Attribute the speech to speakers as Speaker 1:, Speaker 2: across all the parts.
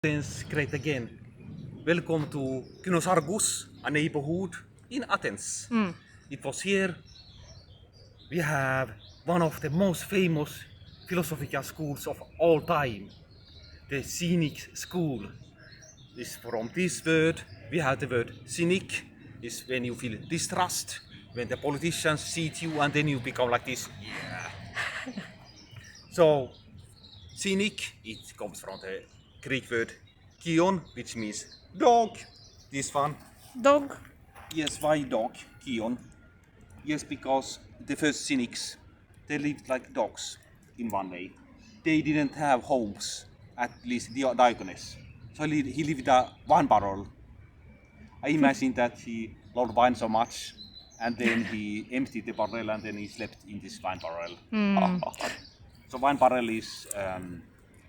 Speaker 1: Athens, great again. Welcome to Kynosargus, a neighborhood in Athens. It was here we have one of the most famous philosophical schools of all time, the Cynic school. Is from this word we have the word cynic, is when you feel distrust, when the politicians situ and then you become like this. Yeah. So cynic, it comes from the Greek word kion, which means dog. This one.
Speaker 2: Dog.
Speaker 1: Yes, why dog? Kion. Yes, because the first cynics, they lived like dogs in one way. They didn't have homes, at least Diogenes. So he lived a wine barrel. I imagine that he loved wine so much, and then he emptied the barrel and then he slept in this wine barrel. So wine barrel is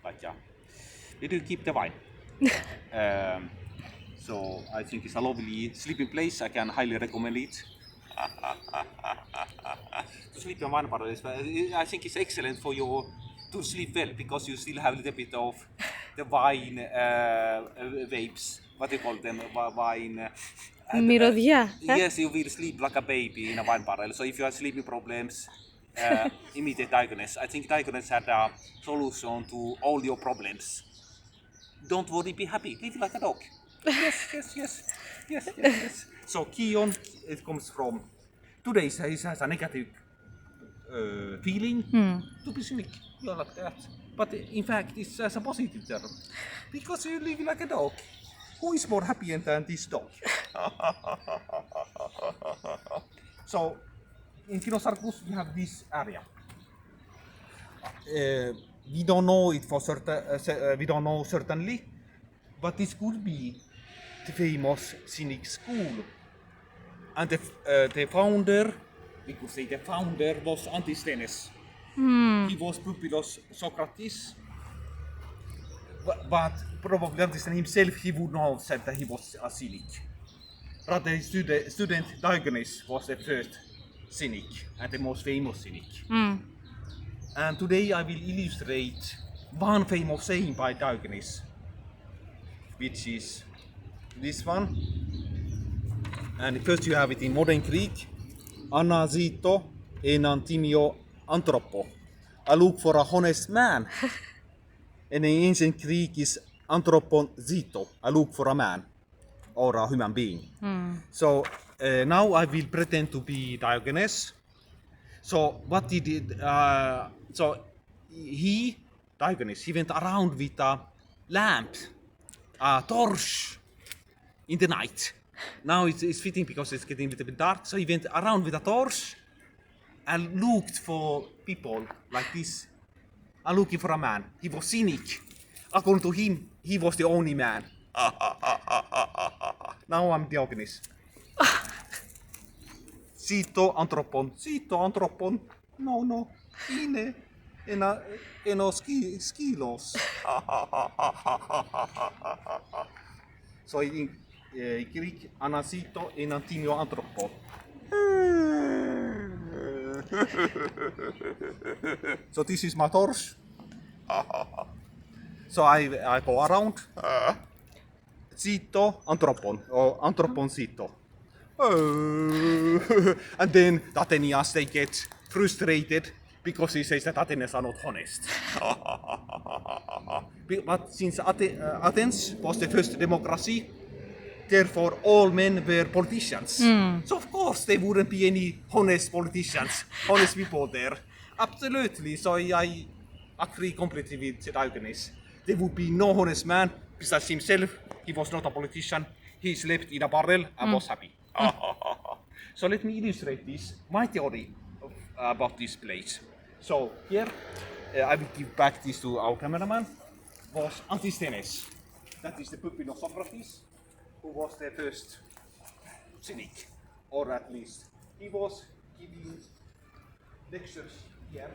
Speaker 1: like, yeah, did you keep the wine? So I think it's a lovely sleeping place. I can highly recommend it. To sleep in wine barrel is, I think it's excellent for you to sleep well because you still have a little bit of the wine vapes. What do you call them? Wine.
Speaker 2: Μυρωδιά.
Speaker 1: Yes, you will sleep like a baby in a wine barrel. So if you have sleeping problems, imitate Diogenes. I think Diogenes had a solution to all your problems. Don't worry, be happy. Live like a dog. Yes. So kion, it comes from. Today it has a negative feeling to be cynic. You're like that. But in fact, it has a positive term because you live like a dog. Who is more happy than this dog? So in Kynosargus we have this area. We don't know it for certain. We don't know certainly, but this could be the famous Cynic school. And the founder, we could say the founder was Antisthenes. He was pupil of Socrates, but probably Antisthenes himself, he would not have said that he was a cynic. Rather, his student Diogenes was the first cynic and the most famous cynic. And today I will illustrate one famous saying by Diogenes, which is this one. And first you have it in modern Greek, έναν τίμιον άνθρωπο. I look for a honest man. And in ancient Greek is anthropon situ. I look for a man or a human being. So now I will pretend to be Diogenes. So what he did, Diogenes, he went around with a lamp, a torch in the night. Now it's fitting because it's getting a little bit dark. So he went around with a torch and looked for people like this. And looking for a man. He was cynic. According to him, he was the only man. Now I'm Diogenes. Situ anthropon. No. Eno skilos. So in Greek, anasito έναν τίμιον άνθρωπο. So this is my torch. So I go around. Zito anthropon or anthropon zito. And then the Athenians, they get frustrated because he says that Athens are not honest. But since Athens was the first democracy, therefore all men were politicians. So of course there wouldn't be any honest politicians, honest people there. Absolutely. So I agree completely with Diogenes. There would be no honest man besides himself. He was not a politician. He slept in a barrel and was happy. So let me illustrate this, my theory about this place. So here, I will give back this to our cameraman, was Antisthenes. That is the pupil of Socrates, who was the first cynic, or at least he was giving lectures here.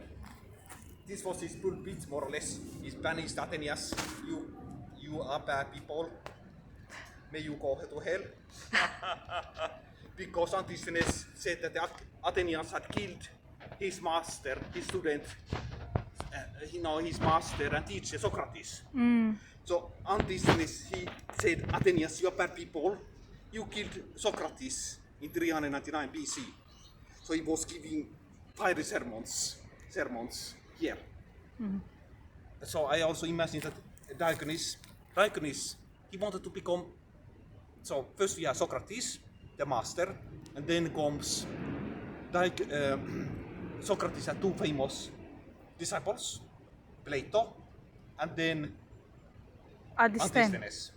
Speaker 1: This was his pulpit, more or less. He banished Athenians. You are bad people. May you go to hell. Because Antisthenes said that the Athenians had killed his master, his student, his master and teacher Socrates. So Antisthenes, he said, Athenians, you are bad people. You killed Socrates in 399 BC. So he was giving fiery sermons here. So I also imagine that Diogenes, he wanted to become. So first we have Socrates, the master, and then comes Socrates had two famous disciples, Plato, and then Antisthenes.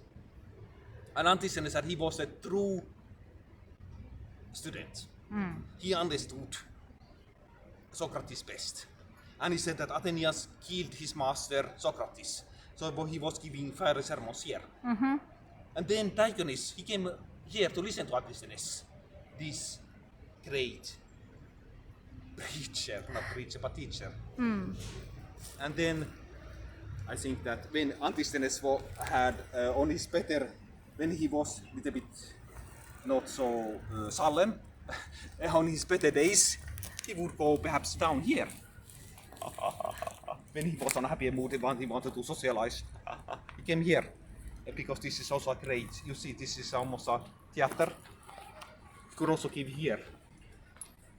Speaker 1: And Antisthenes said he was a true student. He understood Socrates best. And he said that Athenians killed his master Socrates. So he was giving fiery sermons here. And then Diogenes, he came here to listen to Antisthenes, this great preacher, not preacher, but teacher. And then I think that when Antisthenes had on his better, when he was a little bit not so sullen, on his better days, he would go perhaps down here. When he was on a happy mood, he wanted to socialize. He came here because this is also great. You see, this is almost a theater. He could also give here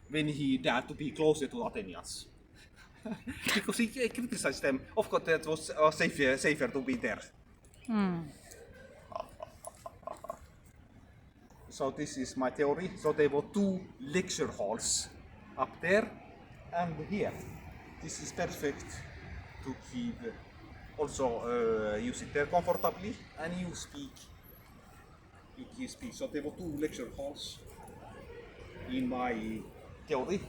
Speaker 1: when he dared to be closer to Athenians. Because he criticized them. Of course, that was safer to be there. So this is my theory. So there were two lecture halls up there and here. This is perfect to keep. Also, you sit there comfortably and you speak. You speak. So there were two lecture halls in my theory.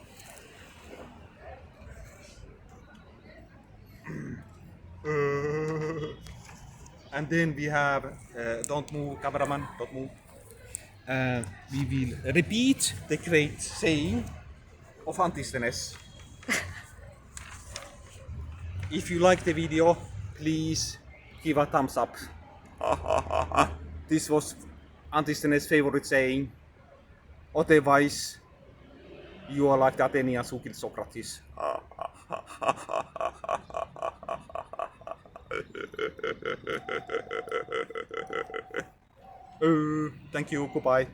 Speaker 1: And then we have, don't move, cameraman, don't move. We will repeat the great saying of Antisthenes. If you like the video, please give a thumbs up. This was Antisthenes' favorite saying. Otherwise, you are like the Athenians who killed Socrates. Thank you, goodbye.